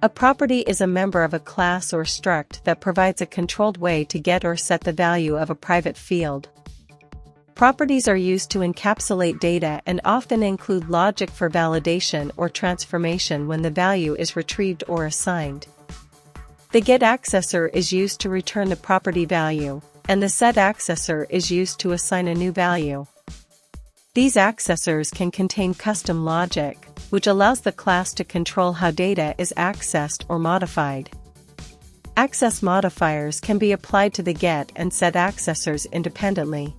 A property is a member of a class or struct that provides a controlled way to get or set the value of a private field. Properties are used to encapsulate data and often include logic for validation or transformation when the value is retrieved or assigned. The getAccessor is used to return the property value, and the setAccessor is used to assign a new value. These accessors can contain custom logic, which allows the class to control how data is accessed or modified. Access modifiers can be applied to the get and set accessors independently.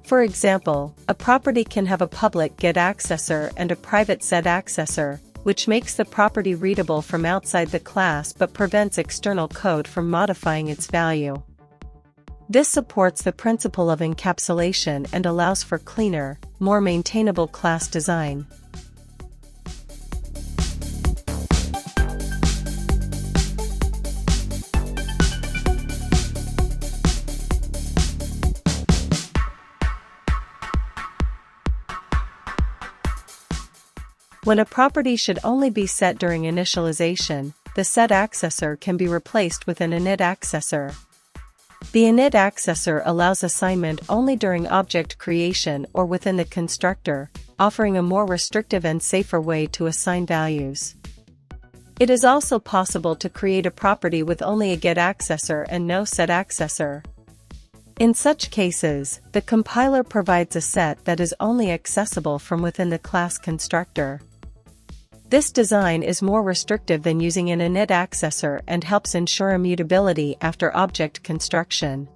For example, a property can have a public getAccessor and a private setAccessor, which makes the property readable from outside the class but prevents external code from modifying its value. This supports the principle of encapsulation and allows for cleaner, more maintainable class design. When a property should only be set during initialization, the setAccessor can be replaced with an initAccessor. The initAccessor allows assignment only during object creation or within the constructor, offering a more restrictive and safer way to assign values. It is also possible to create a property with only a getAccessor and no setAccessor. In such cases, the compiler provides a set that is only accessible from within the class constructor. This design is more restrictive than using an initAccessor and helps ensure immutability after object construction.